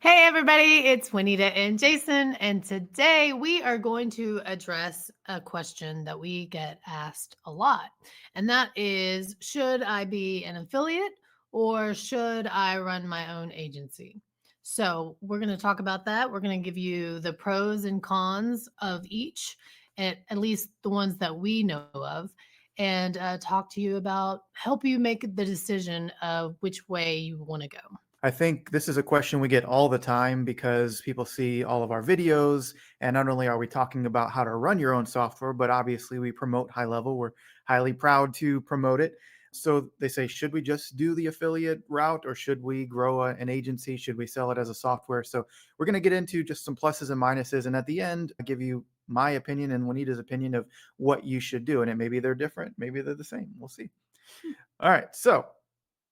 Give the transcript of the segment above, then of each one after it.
Hey everybody, it's Wanetah and Jason, and today we are going to address a question that we get asked a lot. And that is, should I be an affiliate or should I run my own agency? So, we're going to talk about that. We're going to give you the pros and cons of each, at least the ones that we know of, and talk to you about help you make the decision of which way you want to go. I think this is a question we get all the time because people see all of our videos. And not only are we talking about how to run your own software, but obviously we promote High Level. We're highly proud to promote it. So they say, should we just do the affiliate route or should we grow an agency? Should we sell it as a software? So we're going to get into just some pluses and minuses. And at the end, I give you my opinion and Juanita's opinion of what you should do. And maybe they're different, maybe they're the same. We'll see. All right. So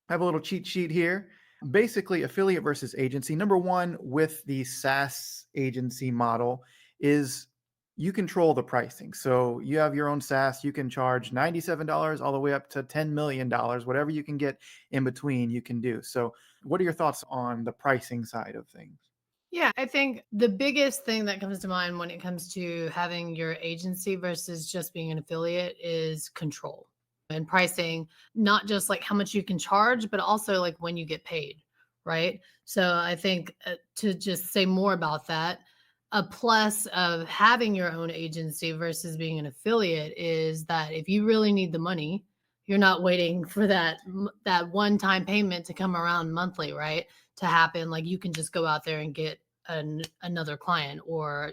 I have a little cheat sheet here. Basically, affiliate versus agency. Number one, with the SaaS agency model, is you control the pricing. So you have your own SaaS, you can charge $97 all the way up to $10 million, whatever you can get in between, you can do. So, what are your thoughts on the pricing side of things? Yeah, I think the biggest thing that comes to mind when it comes to having your agency versus just being an affiliate is control and pricing, not just like how much you can charge, but also like when you get paid, right? So I think to just say more about that, a plus of having your own agency versus being an affiliate is that if you really need the money, you're not waiting for that one-time payment to come around monthly, right? To happen. Like you can just go out there and get another client or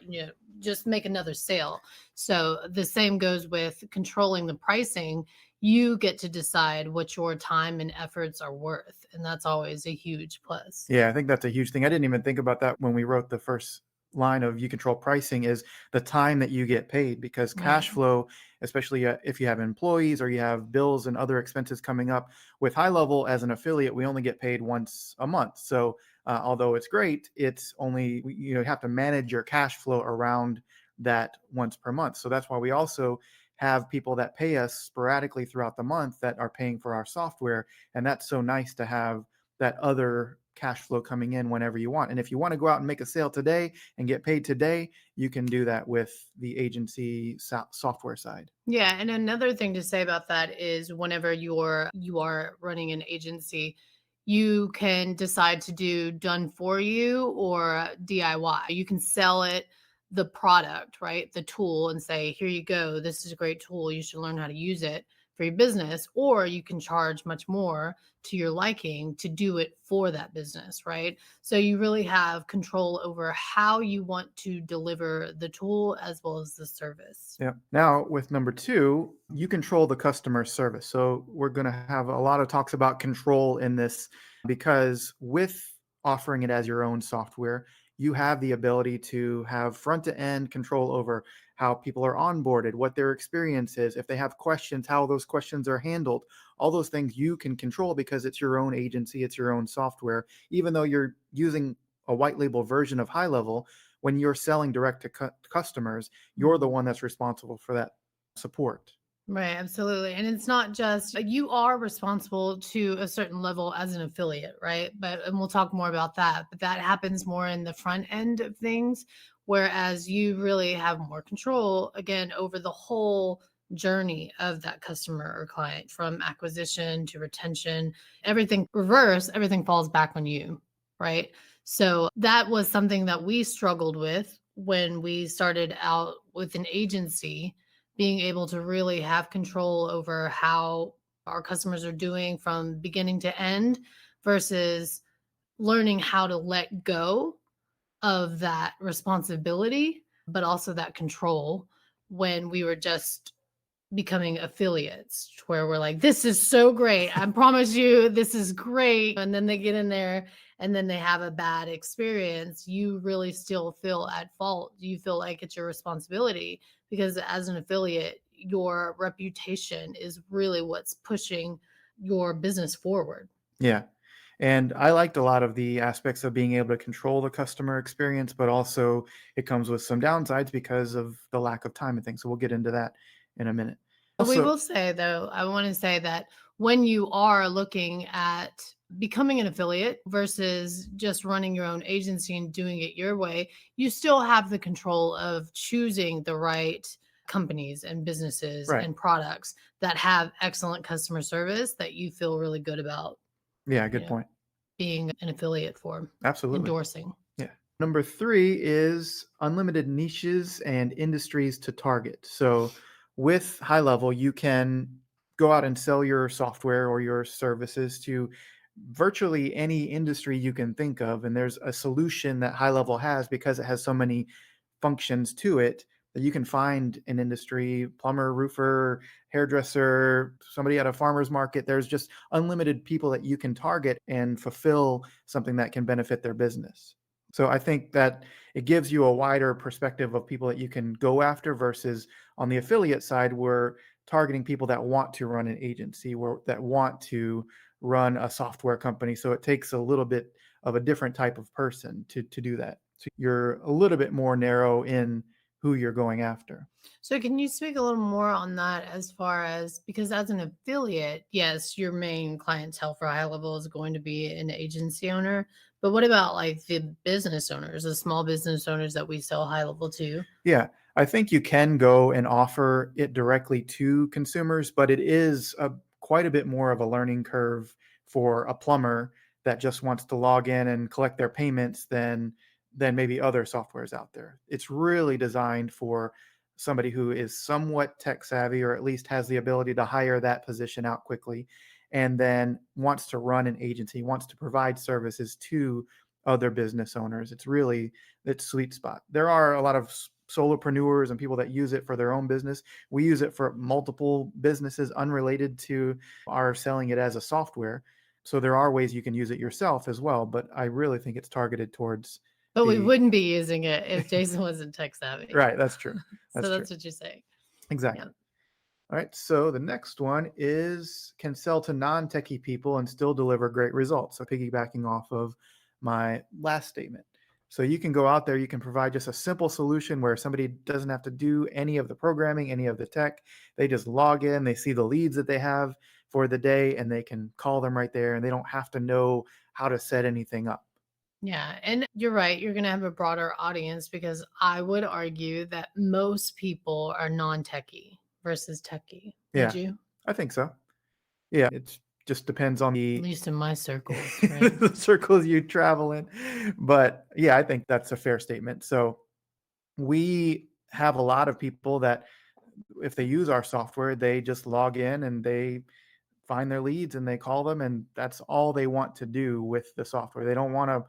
just make another sale. So the same goes with controlling the pricing. You get to decide what your time and efforts are worth, and that's always a huge plus. Yeah, I think that's a huge thing. I didn't even think about that when we wrote the first line of you control pricing is the time that you get paid because Right. cash flow, especially if you have employees or you have bills and other expenses coming up with High Level as an affiliate, we only get paid once a month. So although it's great, it's only you have to manage your cash flow around that once per month. So that's why we also have people that pay us sporadically throughout the month that are paying for our software, and that's so nice to have that other cash flow coming in whenever you want. And if you want to go out and make a sale today and get paid today, you can do that with the agency software side. Yeah, and another thing to say about that is whenever you are running an agency, you can decide to do done for you or DIY. You can sell it the product, right? The tool and say, "Here you go. This is a great tool. You should learn how to use it for your business." Or you can charge much more to your liking to do it for that business, right? So you really have control over how you want to deliver the tool as well as the service. Yeah. Now, with number two, you control the customer service. So, we're going to have a lot of talks about control in this because with offering it as your own software, you have the ability to have front to end control over how people are onboarded, what their experience is, if they have questions, how those questions are handled. All those things you can control because it's your own agency, it's your own software. Even though you're using a white label version of High Level, when you're selling direct to customers, you're the Mhm. one that's responsible for that support. Right, absolutely. And it's not just you are responsible to a certain level as an affiliate, right? And we'll talk more about that, but that happens more in the front end of things, whereas you really have more control again over the whole journey of that customer or client from acquisition to retention, everything reverse, everything falls back on you, right? So that was something that we struggled with when we started out with an agency, being able to really have control over how our customers are doing from beginning to end versus learning how to let go of that responsibility, but also that control when we were just becoming affiliates where we're like, this is so great. I promise you, this is great. And then they get in there and then they have a bad experience. You really still feel at fault. You feel like it's your responsibility because as an affiliate, your reputation is really what's pushing your business forward. Yeah. And I liked a lot of the aspects of being able to control the customer experience, but also it comes with some downsides because of the lack of time and things. So we'll get into that in a minute. We Also, will say, though, I want to say that when you are looking at becoming an affiliate versus just running your own agency and doing it your way, you still have the control of choosing the right companies and businesses Right. and products that have excellent customer service that you feel really good about, Yeah, you good know, point. being an affiliate for, Absolutely. endorsing. Yeah. Number three is unlimited niches and industries to target. So with High Level, you can go out and sell your software or your services to virtually any industry you can think of. And there's a solution that High Level has because it has so many functions to it that you can find an industry, plumber, roofer, hairdresser, somebody at a farmer's market. There's just unlimited people that you can target and fulfill something that can benefit their business. So I think that it gives you a wider perspective of people that you can go after versus on the affiliate side, we're targeting people that want to run an agency or that want to run a software company. So it takes a little bit of a different type of person to do that. So you're a little bit more narrow in who you're going after. So can you speak a little more on that as far as, because as an affiliate, yes, your main clientele for High Level is going to be an agency owner, but what about like the business owners, the small business owners that we sell High Level to? Yeah, I think you can go and offer it directly to consumers, but it is quite a bit more of a learning curve for a plumber that just wants to log in and collect their payments than maybe other softwares out there. It's really designed for somebody who is somewhat tech savvy or at least has the ability to hire that position out quickly and then wants to run an agency, wants to provide services to other business owners. It's really its sweet spot. There are a lot of solopreneurs and people that use it for their own business. We use it for multiple businesses unrelated to our selling it as a software. So there are ways you can use it yourself as well, but I really think it's targeted towards But we the wouldn't be using it if Jason wasn't tech savvy. right. That's true. So That's true. that's what you're saying. Yeah. Exactly. All right. So the next one is can sell to non techie people and still deliver great results. So piggybacking off of my last statement. So you can go out there, you can provide just a simple solution where somebody doesn't have to do any of the programming, any of the tech. They just log in, they see the leads that they have for the day, and they can call them right there, and they don't have to know how to set anything up. Yeah, and you're right. You're going to have a broader audience because I would argue that most people are non-techie versus techie. Would Yeah, you? I think so. Yeah, it just depends on At the least in my circles, right? the circles you travel in. But yeah, I think that's a fair statement. So we have a lot of people that if they use our software, they just log in and they find their leads and they call them and that's all they want to do with the software. They don't want to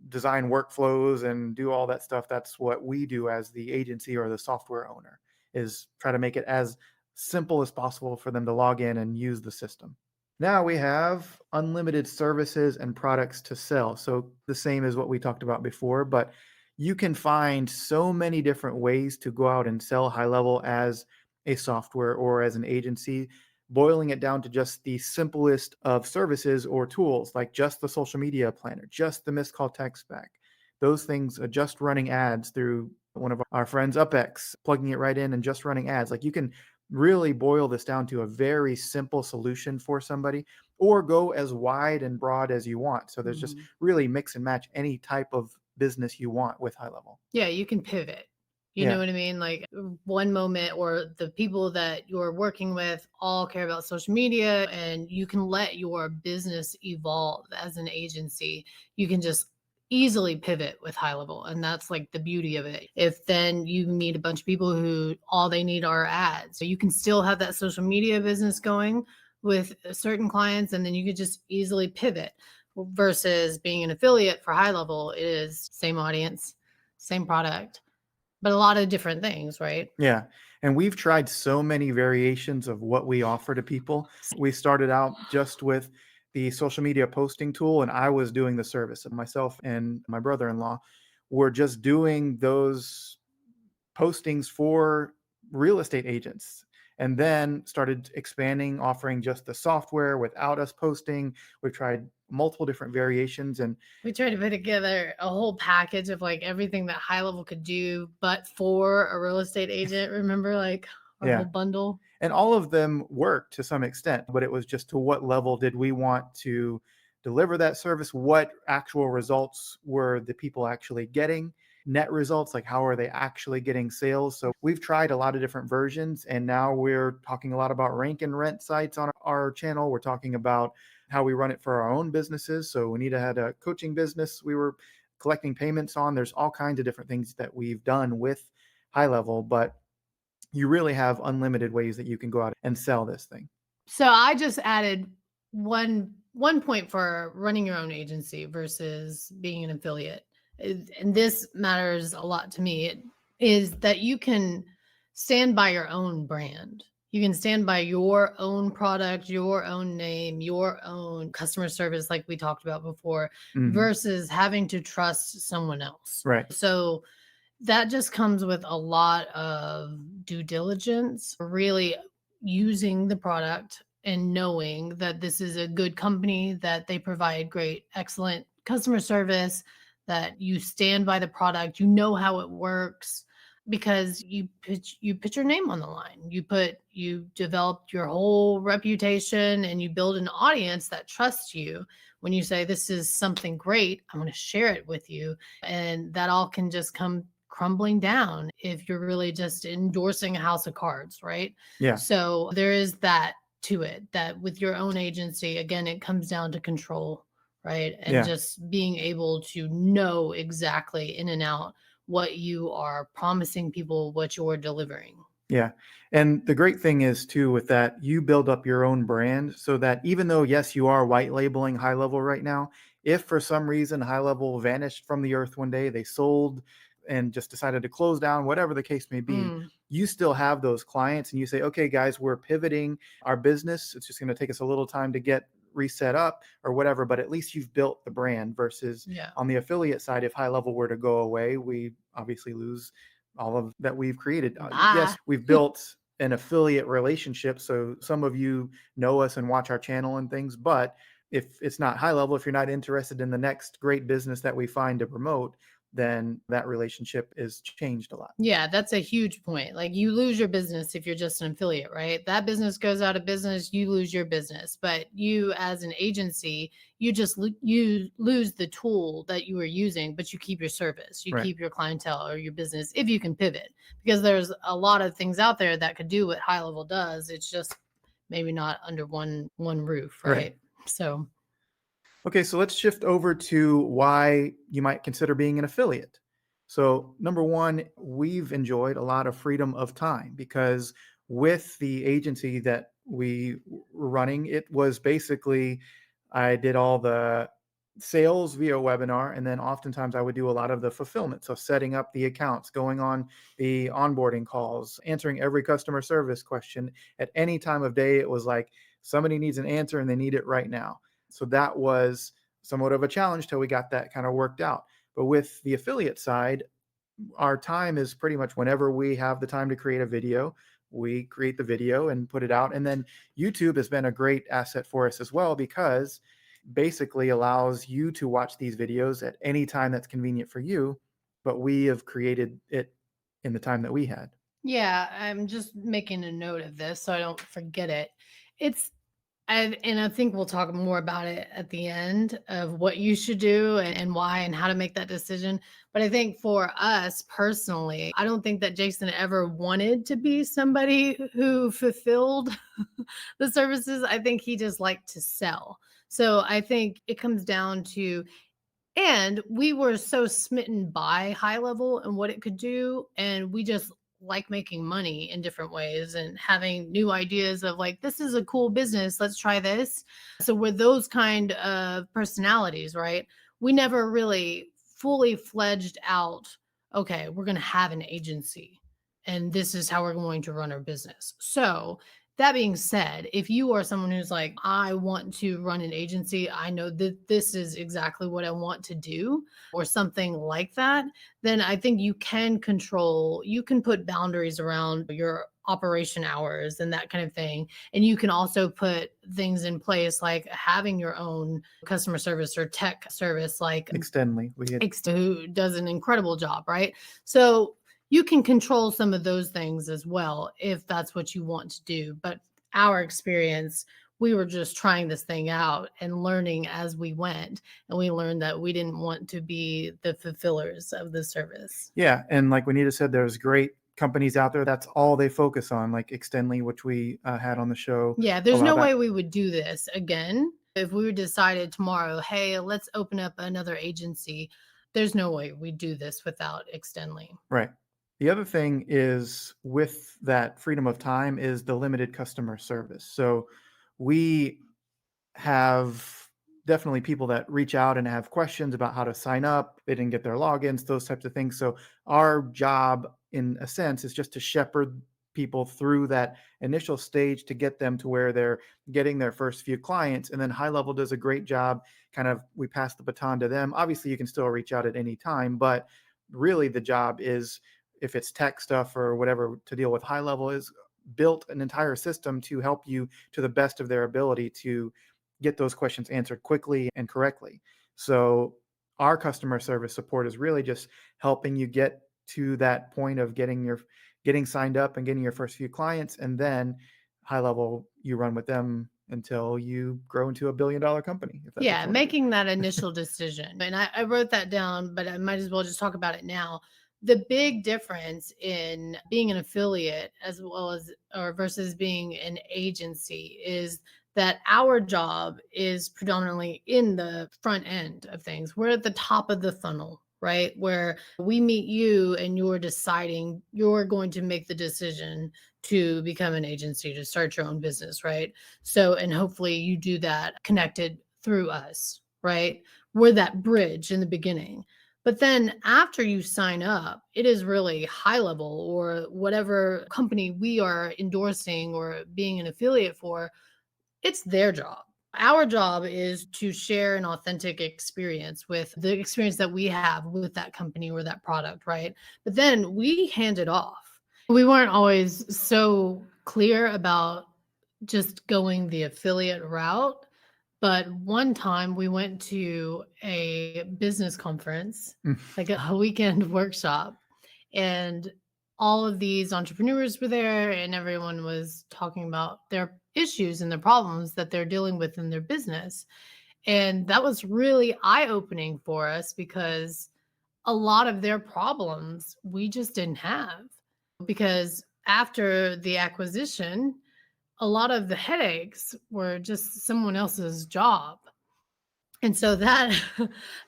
design workflows and do all that stuff. That's what we do as the agency or the software owner is try to make it as simple as possible for them to log in and use the system. Now we have unlimited services and products to sell. So the same as what we talked about before, but you can find so many different ways to go out and sell High Level as a software or as an agency, boiling it down to just the simplest of services or tools, like just the social media planner, just the missed call text back. Those things are just running ads through one of our friends, UpX, plugging it right in and just running ads. Like you can really boil this down to a very simple solution for somebody or go as wide and broad as you want. So there's just Mhm. really mix and match any type of business you want with High Level. Yeah, you can pivot. You know Yeah. what I mean? Like one moment, or the people that you're working with all care about social media, and you can let your business evolve as an agency. You can just easily pivot with High Level. And that's like the beauty of it. If then you meet a bunch of people who all they need are ads, so you can still have that social media business going with certain clients, and then you could just easily pivot versus being an affiliate for High Level. It is same audience, same product, but a lot of different things, right? Yeah. And we've tried so many variations of what we offer to people. We started out just with the social media posting tool, and I was doing the service. And myself and my brother in law were just doing those postings for real estate agents. And then started expanding, offering just the software without us posting. We've tried multiple different variations. And We tried to put together a whole package of like everything that High Level could do, but for a real estate agent. Remember, like our whole yeah, bundle? and all of them worked to some extent, but it was just to what level did we want to deliver that service, what actual results were the people actually getting, net results, like how are they actually getting sales. So we've tried a lot of different versions, and now we're talking a lot about rank and rent sites on our channel. We're talking about how we run it for our own businesses. So Wanetah had a coaching business we were collecting payments on. There's all kinds of different things that we've done with HighLevel, but you really have unlimited ways that you can go out and sell this thing. So I just added one point for running your own agency versus being an affiliate. And this matters a lot to me. It is that you can stand by your own brand. You can stand by your own product, your own name, your own customer service, like we talked about before, Mhm. versus having to trust someone else. Right. So that just comes with a lot of due diligence, really using the product and knowing that this is a good company, that they provide great, excellent customer service, that you stand by the product, you know how it works because you put your name on the line. You developed your whole reputation and you build an audience that trusts you when you say this is something great, I'm going to share it with you. And that all can just come crumbling down if you're really just endorsing a house of cards, right? Yeah. So there is that to it, that with your own agency, again, it comes down to control, right? And Yeah. just being able to know exactly in and out what you are promising people, what you're delivering. Yeah. And the great thing is too with that, you build up your own brand so that even though yes, you are white labeling HighLevel right now, if for some reason HighLevel vanished from the earth one day, they sold and just decided to close down, whatever the case may be, Mm, you still have those clients and you say, okay, guys, we're pivoting our business. It's just going to take us a little time to get reset up or whatever, but at least you've built the brand versus yeah. on the affiliate side, if HighLevel were to go away, we obviously lose all of that we've created. Yes, Bye. we've built an affiliate relationship. So some of you know us and watch our channel and things, but if it's not HighLevel, if you're not interested in the next great business that we find to promote, then that relationship is changed a lot. Yeah, that's a huge point. Like you lose your business if you're just an affiliate, right? That business goes out of business, you lose your business. But you as an agency, you lose the tool that you were using, but you keep your service, you Right. keep your clientele or your business if you can pivot. Because there's a lot of things out there that could do what HighLevel does. It's just maybe not under one roof, Right. right? So Okay, so let's shift over to why you might consider being an affiliate. So, number one, we've enjoyed a lot of freedom of time because with the agency that we were running, it was basically I did all the sales via webinar, and then oftentimes I would do a lot of the fulfillment. So, setting up the accounts, going on the onboarding calls, answering every customer service question at any time of day. It was like somebody needs an answer and they need it right now. So that was somewhat of a challenge till we got that kind of worked out. But with the affiliate side, our time is pretty much whenever we have the time to create a video, we create the video and put it out. And then YouTube has been a great asset for us as well because basically allows you to watch these videos at any time that's convenient for you. But we have created it in the time that we had. yeah, I'm just making a note of this so I don't forget it. It's and I think we'll talk more about it at the end of what you should do and why and how to make that decision. But I think for us personally, I don't think that Jason ever wanted to be somebody who fulfilled the services. I think he just liked to sell. So I think it comes down to, and we were so smitten by HighLevel and what it could do. And we just like making money in different ways and having new ideas of like, this is a cool business. Let's try this. So, with those kind of personalities, right? We never really fully fledged out, okay, we're going to have an agency and this is how we're going to run our business. So, that being said, if you are someone who's like, I want to run an agency, I know that this is exactly what I want to do, or something like that, then I think you can control, you can put boundaries around your operation hours and that kind of thing. And you can also put things in place like having your own customer service or tech service, like Extendly, we had Who does an incredible job, right? So you can control some of those things as well if that's what you want to do. But our experience, We were just trying this thing out and learning as we went. And we learned that we didn't want to be the fulfillers of the service. Yeah, and like Wanetah said, there's great companies out there. That's all they focus on, like Extendly, which we had on the show Yeah, a there's while no back. way we would do this again. If we decided tomorrow, hey, let's open up another agency, there's no way we'd do this without Extendly. Right. The other thing is with that freedom of time is the limited customer service. So we have definitely people that reach out and have questions about how to sign up. They didn't get their logins, those types of things. So our job, in a sense, is just to shepherd people through that initial stage to get them to where they're getting their first few clients. And then High Level does a great job. Kind of, we pass the baton to them. Obviously, you can still reach out at any time, but really the job is, if it's tech stuff or whatever to deal with High Level, is built an entire system to help you to the best of their ability to get those questions answered quickly and correctly. So our customer service support is really just helping you get to that point of getting signed up and getting your first few clients, and then High Level, you run with them until you grow into $1 billion company, if that's what Yeah, you want to do. making that initial decision. And I wrote that down, but I might as well just talk about it now. The big difference in being an affiliate as well as or versus being an agency is that our job is predominantly in the front end of things. We're at the top of the funnel, right? Where we meet you and you're deciding you're going to make the decision to become an agency, to start your own business, right? So, and hopefully you do that connected through us, right? We're that bridge in the beginning. But then after you sign up, it is really High Level or whatever company we are endorsing or being an affiliate for, it's their job. Our job is to share an authentic experience with the experience that we have with that company or that product, right? But then we hand it off. We weren't always so clear about just going the affiliate route. But one time we went to a business conference, like a weekend workshop, and all of these entrepreneurs were there, and everyone was talking about their issues and their problems that they're dealing with in their business. And that was really eye opening for us because a lot of their problems we just didn't have. Because after the acquisition, a lot of the headaches were just someone else's job. And so that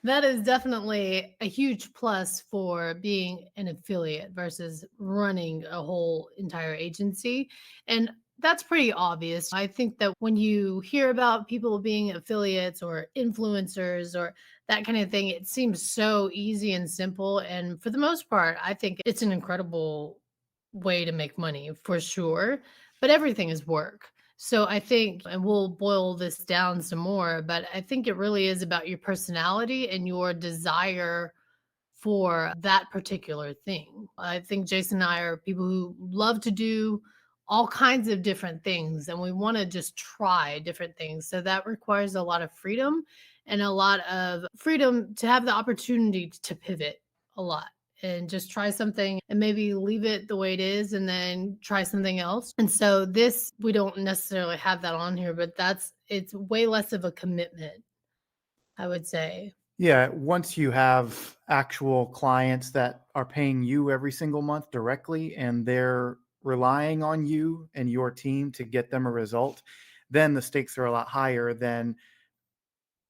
that is definitely a huge plus for being an affiliate versus running a whole entire agency. And that's pretty obvious. I think that when you hear about people being affiliates or influencers or that kind of thing, it seems so easy and simple. And for the most part, I think it's an incredible way to make money for sure. But everything is work. So I think, and we'll boil this down some more, but I think it really is about your personality and your desire for that particular thing. I think Jason and I are people who love to do all kinds of different things and we want to just try different things. So that requires a lot of freedom and a lot of freedom to have the opportunity to pivot a lot and just try something and maybe leave it the way it is and then try something else. And so this, we don't necessarily have that on here, but it's way less of a commitment, I would say. Yeah, once you have actual clients that are paying you every single month directly and they're relying on you and your team to get them a result, then the stakes are a lot higher. Than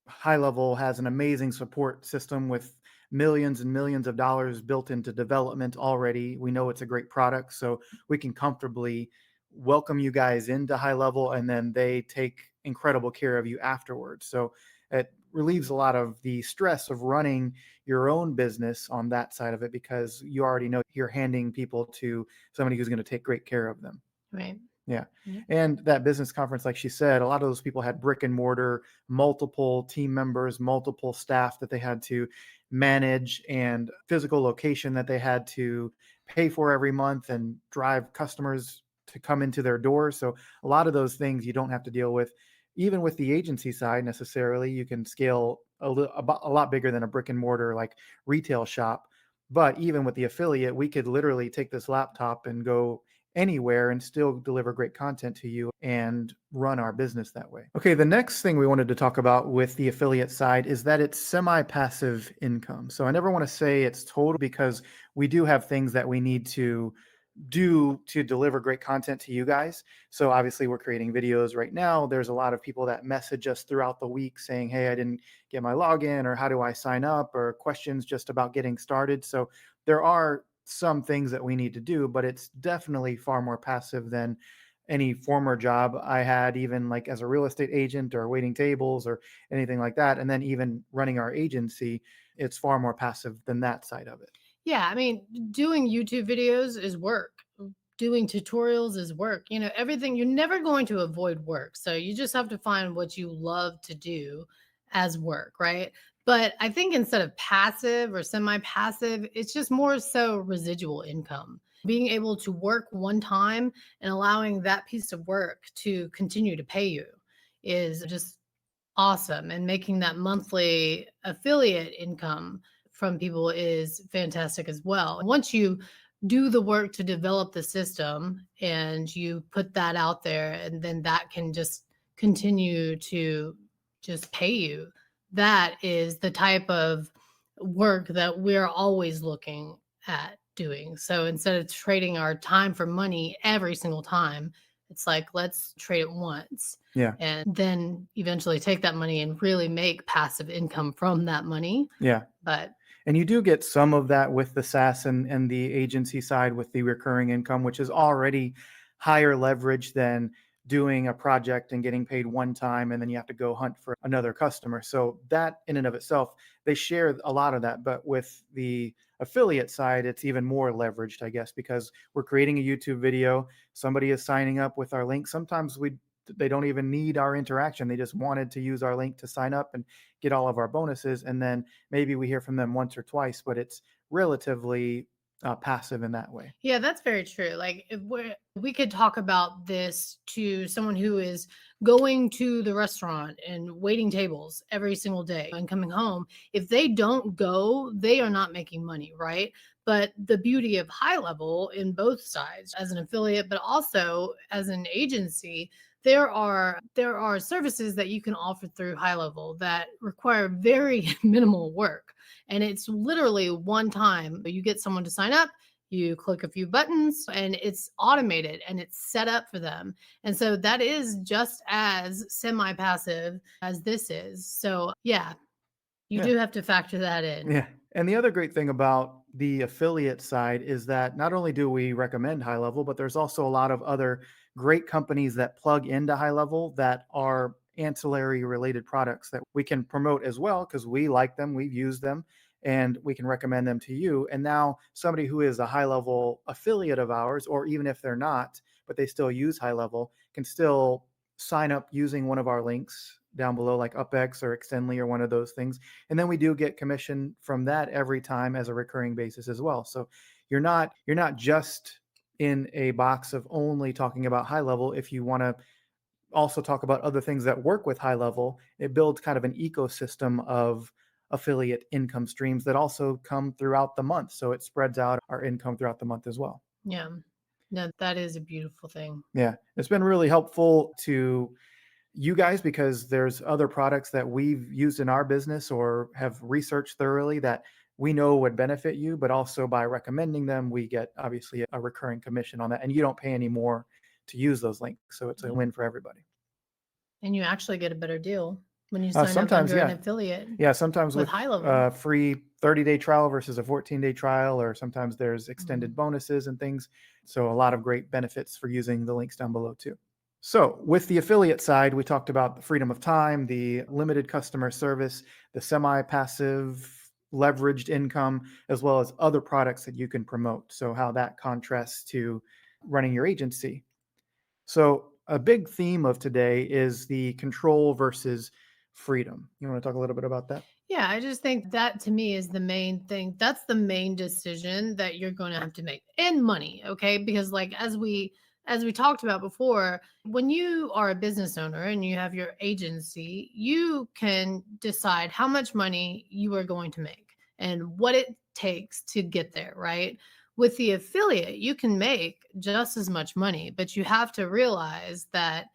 High Level has an amazing support system with millions and millions of dollars built into development already. We know it's a great product, so we can comfortably welcome you guys into High Level, and then they take incredible care of you afterwards. So it relieves a lot of the stress of running your own business on that side of it, because you already know you're handing people to somebody who's going to take great care of them. Right. Yeah. Yeah. And that business conference, like she said, a lot of those people had brick and mortar, multiple team members, multiple staff that they had to manage, and physical location that they had to pay for every month and drive customers to come into their doors. So a lot of those things you don't have to deal with. Even with the agency side, necessarily, you can scale a lot bigger than a brick and mortar like retail shop. But even with the affiliate, we could literally take this laptop and go anywhere and still deliver great content to you and run our business that way. Okay, the next thing we wanted to talk about with the affiliate side is that it's semi-passive income. So I never want to say it's total because we do have things that we need to do to deliver great content to you guys. So obviously we're creating videos right now. There's a lot of people that message us throughout the week saying, "Hey, I didn't get my login," or "How do I sign up?" or questions just about getting started. So there are some things that we need to do, but it's definitely far more passive than any former job I had, even like as a real estate agent or waiting tables or anything like that. And then even running our agency, it's far more passive than that side of it. Yeah, I mean, doing YouTube videos is work. Doing tutorials is work. Everything, you're never going to avoid work. So you just have to find what you love to do as work, right? But I think instead of passive or semi passive, it's just more so residual income. Being able to work one time and allowing that piece of work to continue to pay you is just awesome. And making that monthly affiliate income from people is fantastic as well. Once you do the work to develop the system and you put that out there, and then that can just continue to just pay you, that is the type of work that we're always looking at doing. So instead of trading our time for money every single time, it's like, let's trade it once Yeah. and then eventually take that money and really make passive income from that money. Yeah. But And you do get some of that with the SaaS and the agency side with the recurring income, which is already higher leverage than doing a project and getting paid one time and then you have to go hunt for another customer. So that in and of itself, they share a lot of that. But with the affiliate side, it's even more leveraged, I guess, because we're creating a YouTube video. Somebody is signing up with our link. Sometimes they don't even need our interaction. They just wanted to use our link to sign up and get all of our bonuses. And then maybe we hear from them once or twice, but it's relatively passive in that way. yeah, that's very true. Like if we could talk about this to someone who is going to the restaurant and waiting tables every single day and coming home. If they don't go, they are not making money, right? But the beauty of high level in both sides as an affiliate, but also as an agency, there are services that you can offer through high level that require very minimal work. And it's literally one time you get someone to sign up, you click a few buttons and it's automated and it's set up for them. And so that is just as semi passive as this is. So, yeah, you Yeah. do have to factor that in. Yeah. And the other great thing about the affiliate side is that not only do we recommend High Level, but there's also a lot of other great companies that plug into High Level that are ancillary related products that we can promote as well because we like them, we've used them, and we can recommend them to you. And now somebody who is a High Level affiliate of ours, or even if they're not, but they still use High Level, can still sign up using one of our links down below, like UpX or Extendly or one of those things, and then we do get commission from that every time as a recurring basis as well. So you're not just in a box of only talking about High Level. If you want to also talk about other things that work with High Level, it builds kind of an ecosystem of affiliate income streams that also come throughout the month. So it spreads out our income throughout the month as well. Yeah. No, that is a beautiful thing. Yeah, it's been really helpful to you guys because there's other products that we've used in our business or have researched thoroughly that we know would benefit you, but also by recommending them, we get obviously a recurring commission on that, and you don't pay any more to use those links. So it's a Yeah. win for everybody. And you actually get a better deal when you sign up Sometimes, under an yeah. affiliate Yeah, sometimes with with high level. free 30-day trial versus a 14-day trial, or sometimes there's extended Mhm. bonuses and things. So a lot of great benefits for using the links down below too. So with the affiliate side, we talked about the freedom of time, the limited customer service, the semi-passive leveraged income, as well as other products that you can promote. So how that contrasts to running your agency. So a big theme of today is the control versus freedom. You want to talk a little bit about that? Yeah, I just think that to me is the main thing. That's the main decision that you're going to have to make. And money, okay? Because like as we talked about before, when you are a business owner and you have your agency, you can decide how much money you are going to make and what it takes to get there, right? With the affiliate, you can make just as much money, but you have to realize that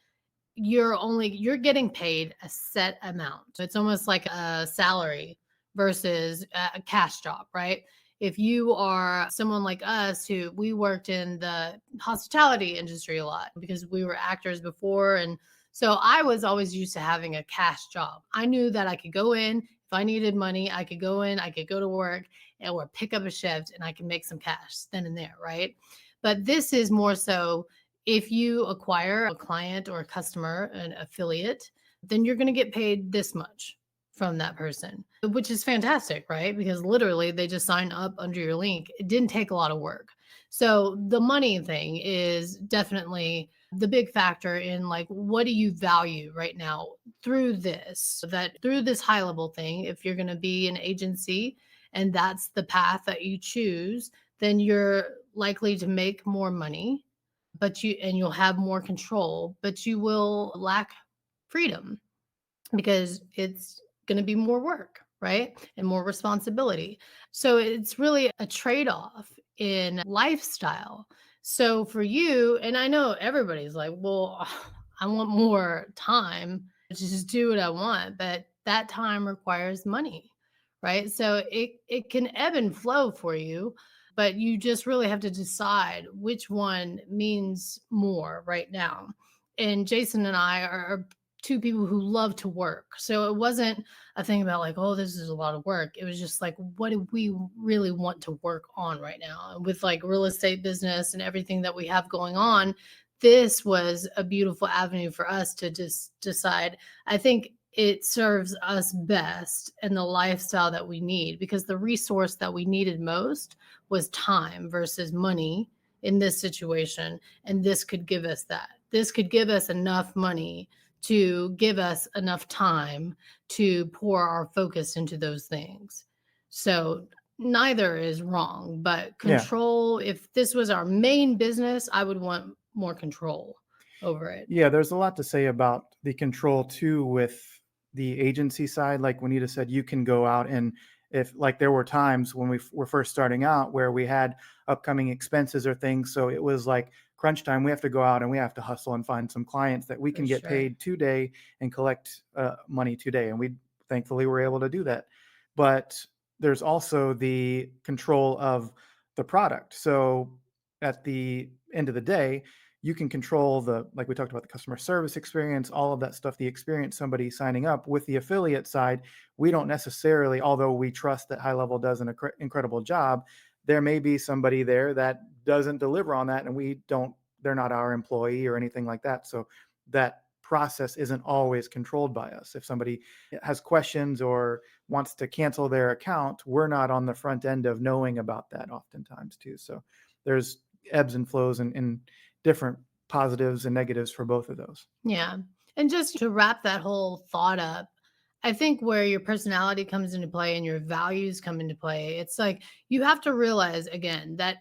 you're getting paid a set amount. It's almost like a salary versus a cash job, right? If you are someone like us who we worked in the hospitality industry a lot because we were actors before, and so I was always used to having a cash job. I knew that I could go in if I needed money, I could go in, I could go to work and or pick up a shift and I can make some cash then and there, right? But this is more so if you acquire a client or a customer, an affiliate, then you're going to get paid this much from that person, which is fantastic, right? Because literally they just sign up under your link. It didn't take a lot of work. So the money thing is definitely the big factor in like what do you value right now through this so that through this high level thing. If you're going to be an agency and that's the path that you choose, then you're likely to make more money, but you'll have more control, but you will lack freedom because it's going to be more work, right? And more responsibility. So it's really a trade-off in lifestyle. So for you, and I know everybody's like, well, I want more time to just do what I want, but that time requires money, right? So it can ebb and flow for you, but you just really have to decide which one means more right now. And Jason and I are two people who love to work. So it wasn't a thing about like, oh, this is a lot of work. It was just like, what do we really want to work on right now? And with like real estate business and everything that we have going on, this was a beautiful avenue for us to just decide. I think it serves us best in the lifestyle that we need because the resource that we needed most was time versus money in this situation. And this could give us that. This could give us enough money to give us enough time to pour our focus into those things. So neither is wrong, but Yeah. control, if this was our main business, I would want more control over it. Yeah, there's a lot to say about the control too with the agency side. Like Juanita said, you can go out and if like there were times when were first starting out where we had upcoming expenses or things. So it was like crunch time. We have to go out and we have to hustle and find some clients that we For can get sure. paid today and collect money today. And we thankfully were able to do that. But there's also the control of the product. So at the end of the day, you can control the like we talked about the customer service experience, all of that stuff, the experience somebody signing up. With the affiliate side, we don't necessarily, although we trust that high level does an incredible job, there may be somebody there that doesn't deliver on that and we don't, they're not our employee or anything like that. So that process isn't always controlled by us. If somebody has questions or wants to cancel their account, we're not on the front end of knowing about that oftentimes too. So there's ebbs and flows and different positives and negatives for both of those. Yeah. And just to wrap that whole thought up, I think where your personality comes into play and your values come into play, it's like you have to realize again that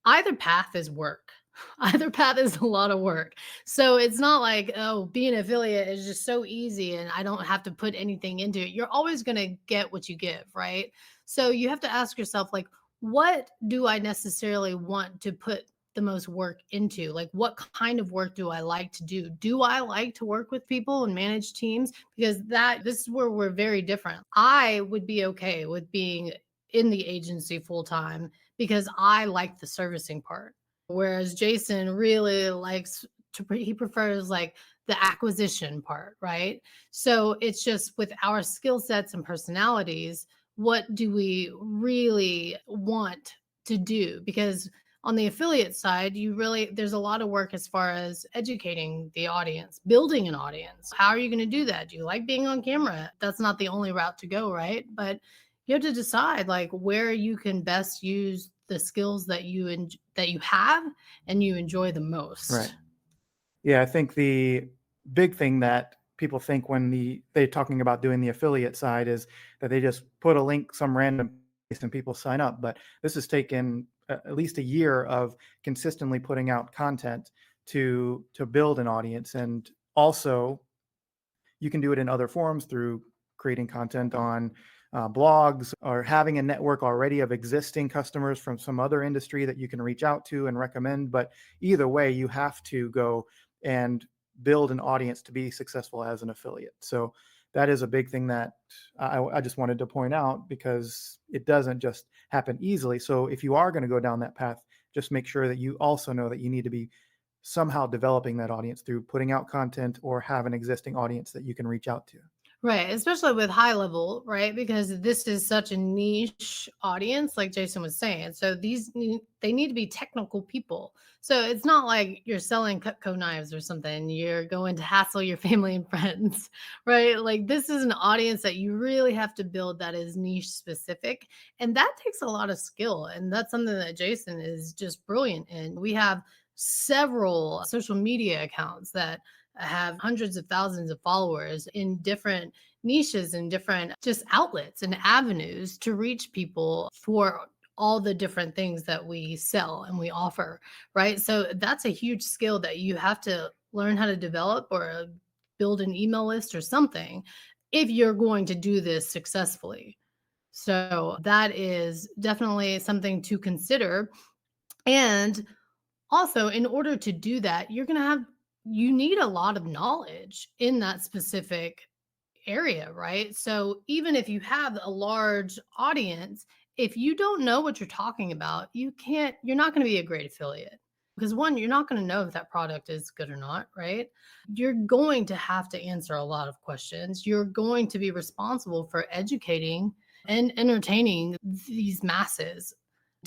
either path is work. Either path is a lot of work. So it's not like, oh, being an affiliate is just so easy and I don't have to put anything into it. You're always going to get what you give, right? So you have to ask yourself, like, what do I necessarily want to put the most work into? Like, what kind of work do I like to do? Do I like to work with people and manage teams? Because this is where we're very different. I would be okay with being in the agency full time because I like the servicing part. Whereas Jason really likes he prefers like the acquisition part, right? So it's just with our skill sets and personalities, what do we really want to do? Because on the affiliate side, there's a lot of work as far as educating the audience, building an audience. How are you going to do that? Do you like being on camera? That's not the only route to go, right? But you have to decide like where you can best use the skills that that you have and you enjoy the Right. most. Yeah, I think the big thing that people think when they're talking about doing the affiliate side is that they just put a link some random place and people sign up. But this has taken at least a year of consistently putting out content to build an audience, and also you can do it in other forms through creating content on blogs, or having a network already of existing customers from some other industry that you can reach out to and recommend. But either way, you have to go and build an audience to be successful as an affiliate. So that is a big thing that I just wanted to point out, because it doesn't just happen easily. So if you are going to go down that path, just make sure that you also know that you need to be somehow developing that audience through putting out content or have an existing audience that you can reach out to. Right, especially with high level, right? Because this is such a niche audience, like Jason was saying. So they need to be technical people. So it's not like you're selling Cutco knives or something. You're going to hassle your family and friends, right? Like this is an audience that you really have to build that is niche specific, and that takes a lot of skill. And that's something that Jason is just brilliant in. We have several social media accounts that have hundreds of thousands of followers in different niches and different just outlets and avenues to reach people for all the different things that we sell and we offer, right? So that's a huge skill that you have to learn how to develop, or build an email list or something, if you're going to do this successfully. So that is definitely something to consider. And also, in order to do that, you need a lot of knowledge in that specific area, right? So even if you have a large audience, if you don't know what you're talking about, you're not going to be a great affiliate. Because one, you're not going to know if that product is good or not, right? You're going to have to answer a lot of questions. You're going to be responsible for educating and entertaining these masses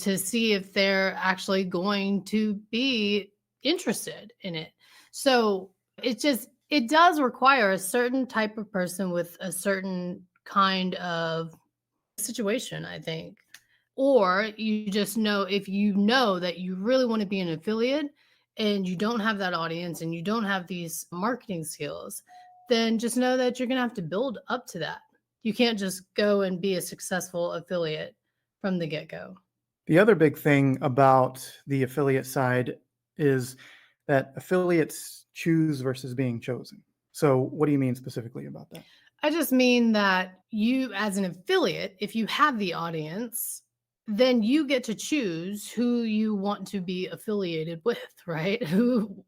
to see if they're actually going to be interested in it. So it does require a certain type of person with a certain kind of situation, I think. Or you just know, if you know that you really want to be an affiliate and you don't have that audience and you don't have these marketing skills, then just know that you're going to have to build up to that. You can't just go and be a successful affiliate from the get go. The other big thing about the affiliate side is that affiliates choose versus being chosen. So, what do you mean specifically about that? I just mean that you, as an affiliate, if you have the audience, then you get to choose who you want to be affiliated with, right?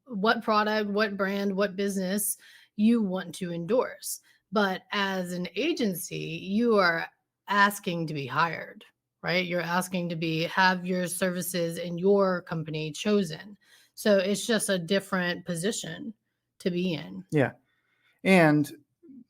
What product, what brand, what business you want to endorse. But as an agency, you are asking to be hired, right? You're asking to have your services in your company chosen. So it's just a different position to be in. Yeah. And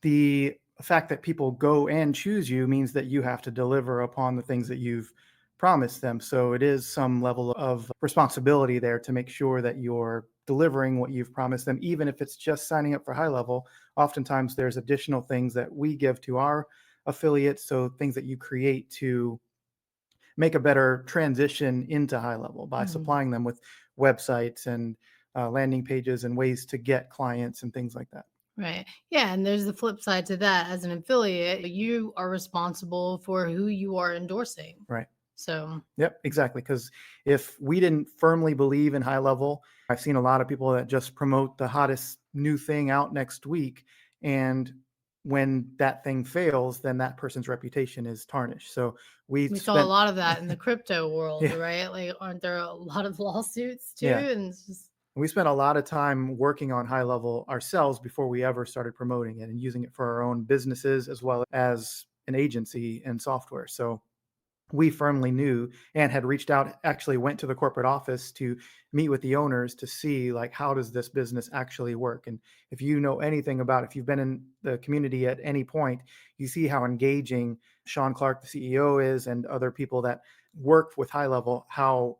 the fact that people go and choose you means that you have to deliver upon the things that you've promised them. So it is some level of responsibility there to make sure that you're delivering what you've promised them, even if it's just signing up for high level. Oftentimes, there's additional things that we give to our affiliates. So things that you create to make a better transition into high level by Mhm. supplying them with websites and landing pages and ways to get clients and things like that. Right. Yeah. And there's the flip side to that. As an affiliate, you are responsible for who you are endorsing. Right. So, Yep, exactly. Because if we didn't firmly believe in high level, I've seen a lot of people that just promote the hottest new thing out next week. And when that thing fails, then that person's reputation is tarnished. So we we saw a spent, lot of that in the crypto world, yeah, right? Like, aren't there a lot of lawsuits too? yeah. And it's just, We spent a lot of time working on high level ourselves before we ever started promoting it and using it for our own businesses as well as an agency and software. So we firmly knew and had reached out, actually went to the corporate office to meet with the owners to see, like, how does this business actually work? And if you know anything about, if you've been in the community at any point, you see how engaging Sean Clark, the CEO, is, and other people that work with high level, how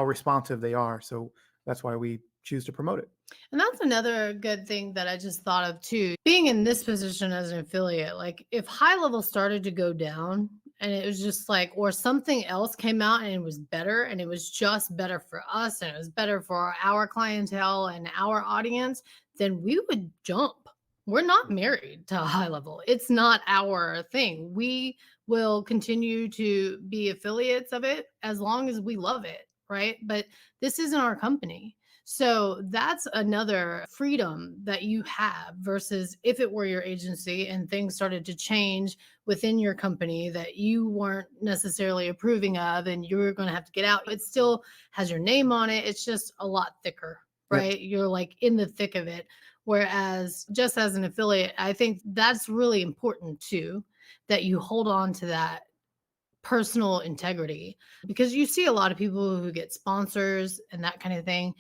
responsive they are. So that's why we choose to promote it. and that's another good thing that I just thought of too. Being in this position as an affiliate, like if high level started to go down and it was just like, or something else came out and it was better and it was just better for us and it was better for our clientele and our audience, then we would jump. We're not married to high level. It's not our thing. We will continue to be affiliates of it as long as we love it, right? But this isn't our company. So that's another freedom that you have versus if it were your agency and things started to change within your company that you weren't necessarily approving of and you were going to have to get out. It still has your name on it. It's just a lot thicker, Yep. right? You're like in the thick of it. Whereas just as an affiliate, I think that's really important too, that you hold on to that personal integrity because you see a lot of people who get sponsors and that kind of thing.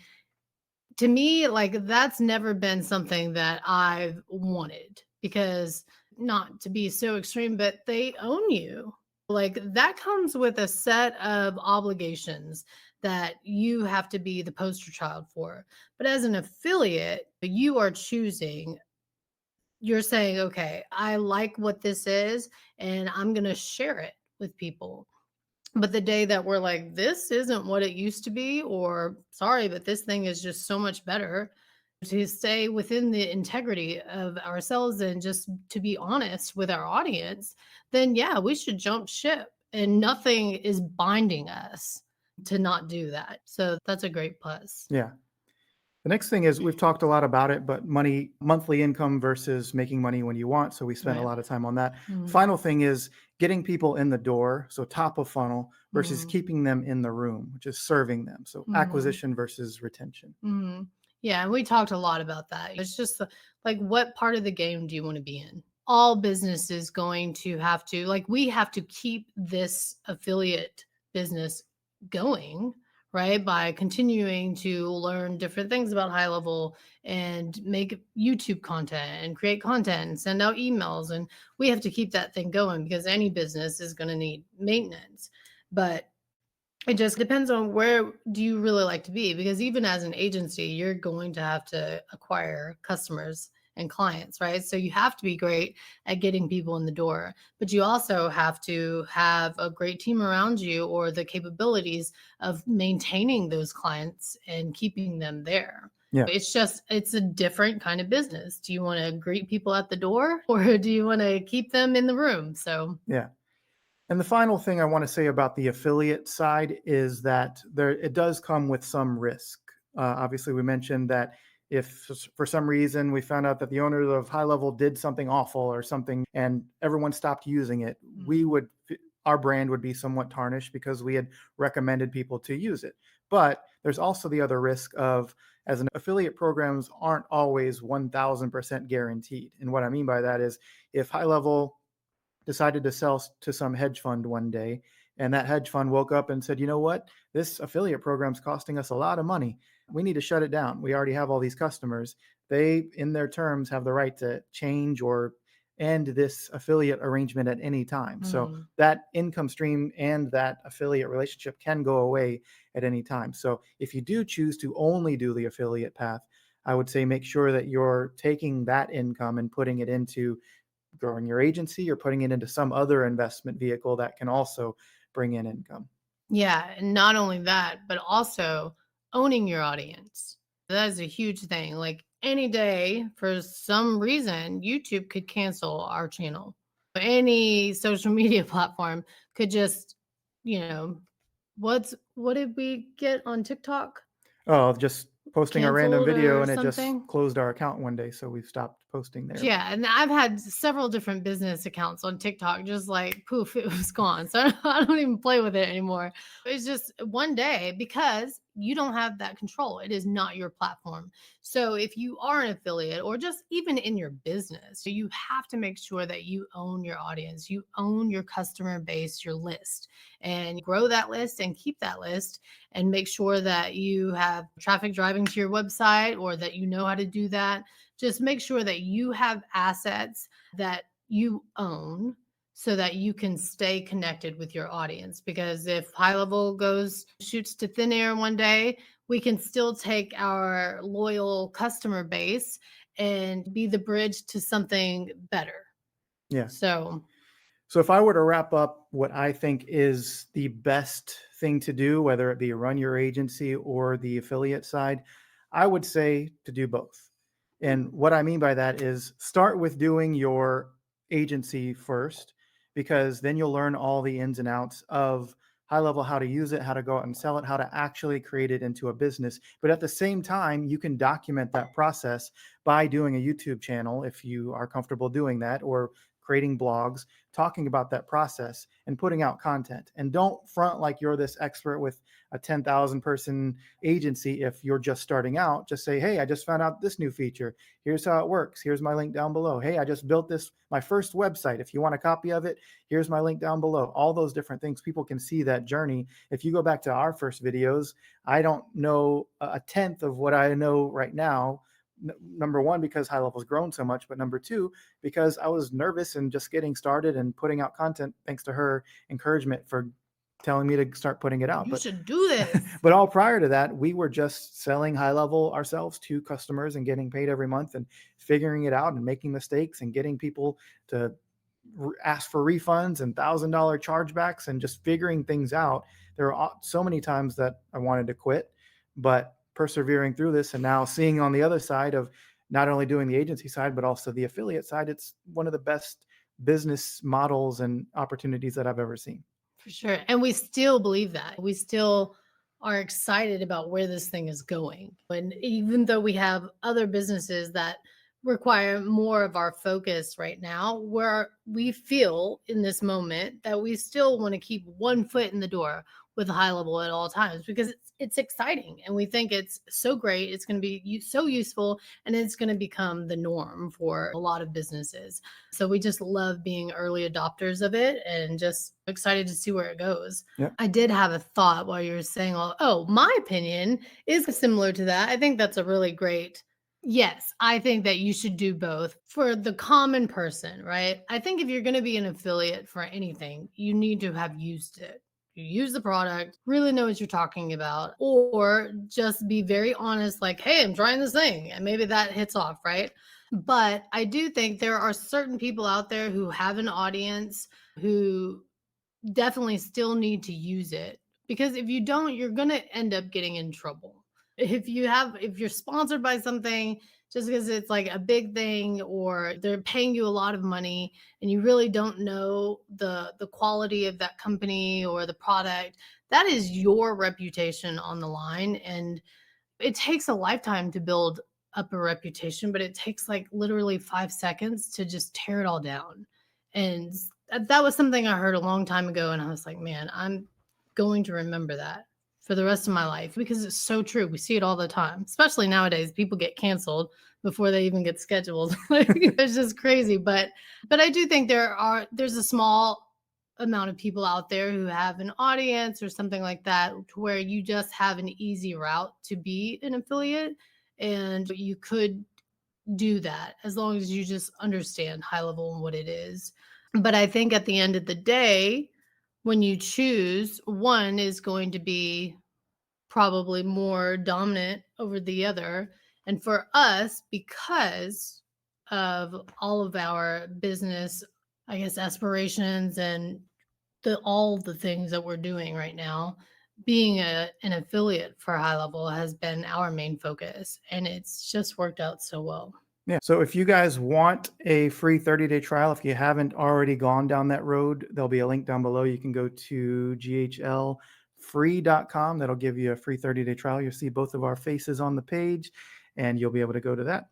To me, like, that's never been something that I've wanted because not to be so extreme, but they own you. Like, that comes with a set of obligations that you have to be the poster child for. But as an affiliate, you are choosing, you're saying, okay, I like what this is, and I'm going to share it with people. But the day that we're like, this isn't what it used to be, or sorry, but this thing is just so much better, to stay within the integrity of ourselves and just to be honest with our audience, then yeah, we should jump ship. And nothing is binding us to not do that. So that's a great plus. Yeah. The next thing is we've talked a lot about it, but money, monthly income versus making money when you want. So we spent a Right. lot of time on that. The Mhm. final thing is getting people in the door. So top of funnel versus Mhm. keeping them in the room, which is serving them. So Mhm. acquisition versus retention. Mhm. Yeah, and we talked a lot about that. It's just like, what part of the game do you want to be in? All business is going to have to, like, we have to keep this affiliate business going, right? By continuing to learn different things about high level and make YouTube content and create content and send out emails. And we have to keep that thing going because any business is going to need maintenance. But it just depends on where do you really like to be, because even as an agency, you're going to have to acquire customers and clients, right? So you have to be great at getting people in the door, but you also have to have a great team around you or the capabilities of maintaining those clients and keeping them there. Yeah. It's a different kind of business. Do you want to greet people at the door or do you want to keep them in the room? So, Yeah. And the final thing I want to say about the affiliate side is that there it does come with some risk. Obviously, we mentioned that if for some reason we found out that the owners of High Level did something awful or something, and everyone stopped using it, mhm, our brand would be somewhat tarnished because we had recommended people to use it. But there's also the other risk of as an affiliate programs aren't always 1000% guaranteed. And what I mean by that is if High Level decided to sell to some hedge fund one day. And that hedge fund woke up and said, you know what? This affiliate program is costing us a lot of money. We need to shut it down. We already have all these customers. They, in their terms, have the right to change or end this affiliate arrangement at any time. So mhm. that income stream and that affiliate relationship can go away at any time. So if you do choose to only do the affiliate path, I would say make sure that you're taking that income and putting it into growing your agency or putting it into some other investment vehicle that can also bring in income. Yeah, and not only that, but also owning your audience. That is a huge thing. Like any day, for some reason, YouTube could cancel our channel. Any social media platform could just, you know, what did we get on TikTok? Oh, just posting a random Canceled video or and it just something? closed our account one day, so we've stopped posting there. Yeah, and I've had several different business accounts on TikTok, just like poof, it was gone. So I don't even play with it anymore. It's just one day because you don't have that control. It is not your platform. So if you are an affiliate or just even in your business, you have to make sure that you own your audience, you own your customer base, your list, and grow that list and keep that list and make sure that you have traffic driving to your website or that you know how to do that. Just make sure that you have assets that you own so that you can stay connected with your audience. Because if high level goes shoots to thin air one day, we can still take our loyal customer base and be the bridge to something better. Yeah. So, So if I were to wrap up what I think is the best thing to do, whether it be run your agency or the affiliate side, I would say to do both. And what I mean by that is start with doing your agency first, because then you'll learn all the ins and outs of high level how to use it, how to go out and sell it, how to actually create it into a business. But at the same time, you can document that process by doing a YouTube channel if you are comfortable doing that, or creating blogs, talking about that process and putting out content. And don't front like you're this expert with a 10,000 person agency if you're just starting out. Just say, hey, I just found out this new feature. Here's how it works. Here's my link down below. Hey, I just built this, my first website. If you want a copy of it, here's my link down below. All those different things, people can see that journey. If you go back to our first videos, I don't know a tenth of what I know right now. Number one, because HighLevel's grown so much, but number two, because I was nervous and just getting started and putting out content, thanks to her encouragement for telling me to start putting it out. You should do this. But all prior to that, we were just selling HighLevel ourselves to customers and getting paid every month and figuring it out and making mistakes and getting people to ask for refunds and $1,000 chargebacks and just figuring things out. There are so many times that I wanted to quit, but persevering through this and now seeing on the other side of not only doing the agency side, but also the affiliate side, it's one of the best business models and opportunities that I've ever seen. For sure. And we still believe that. We still are excited about where this thing is going. And even though we have other businesses that require more of our focus right now, where we feel in this moment that we still want to keep one foot in the door with HighLevel at all times, because it's exciting and we think it's so great. It's going to be so useful, and it's going to become the norm for a lot of businesses. So we just love being early adopters of it and just excited to see where it goes. Yep. I did have a thought while you were saying, my opinion is similar to that. I think that's a really great. Yes, I think that you should do both for the common person, right? I think if you're going to be an affiliate for anything, you need to have used it. You use the product, really know what you're talking about, or just be very honest, like, hey, I'm trying this thing. And maybe that hits off, right? But I do think there are certain people out there who have an audience who definitely still need to use it. Because if you don't, you're going to end up getting in trouble. If you're sponsored by something just because it's like a big thing, or they're paying you a lot of money and you really don't know the quality of that company or the product, that is your reputation on the line. And it takes a lifetime to build up a reputation, but it takes like literally 5 seconds to just tear it all down. And that was something I heard a long time ago, and I was like, man, I'm going to remember that for the rest of my life, because it's so true. We see it all the time, especially nowadays. People get canceled before they even get scheduled. It's just crazy. But I do think there's a small amount of people out there who have an audience or something like that, to where you just have an easy route to be an affiliate, and you could do that as long as you just understand HighLevel and what it is. But I think at the end of the day, when you choose, one is going to be probably more dominant over the other. And for us, because of all of our business, I guess, aspirations and all the things that we're doing right now, being an affiliate for HighLevel has been our main focus, and it's just worked out so well. Yeah. So if you guys want a free 30-day trial, if you haven't already gone down that road, there'll be a link down below. You can go to ghlfree.com. That'll give you a free 30-day trial. You'll see both of our faces on the page, and you'll be able to go to that.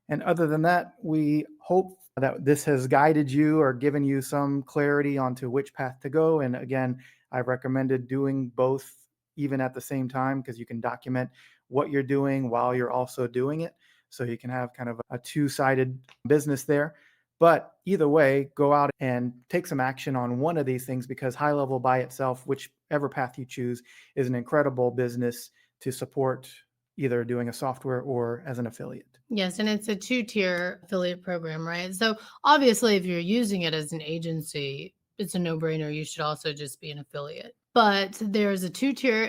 And other than that, we hope that this has guided you or given you some clarity onto which path to go. And again, I've recommended doing both even at the same time, because you can document what you're doing while you're also doing it. So you can have kind of a two-sided business there. But either way, go out and take some action on one of these things, because HighLevel by itself, whichever path you choose, is an incredible business to support, either doing a software or as an affiliate. Yes, and it's a 2-tier affiliate program, right? So obviously, if you're using it as an agency, it's a no-brainer. You should also just be an affiliate. But there's a 2-tier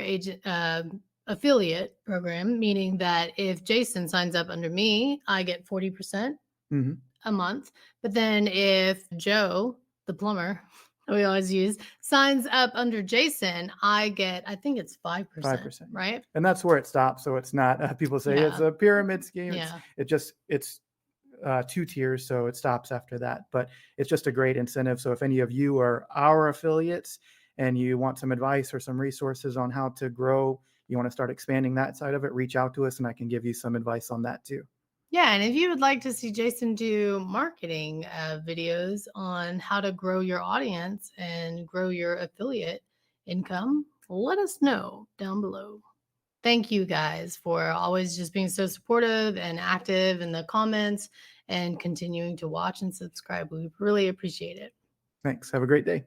affiliate program, meaning that if Jason signs up under me, I get 40% a month. But then if Joe, the plumber, we always use, signs up under Jason, I think it's 5%. 5%. Right? And that's where it stops. So it's not, people say it's a pyramid scheme. Yeah. It's 2 tiers. So it stops after that. But it's just a great incentive. So if any of you are our affiliates and you want some advice or some resources on how to grow, you want to start expanding that side of it, reach out to us and I can give you some advice on that too. Yeah, and if you would like to see Jason do marketing videos on how to grow your audience and grow your affiliate income, let us know down below. Thank you guys for always just being so supportive and active in the comments and continuing to watch and subscribe. We really appreciate it. Thanks. Have a great day.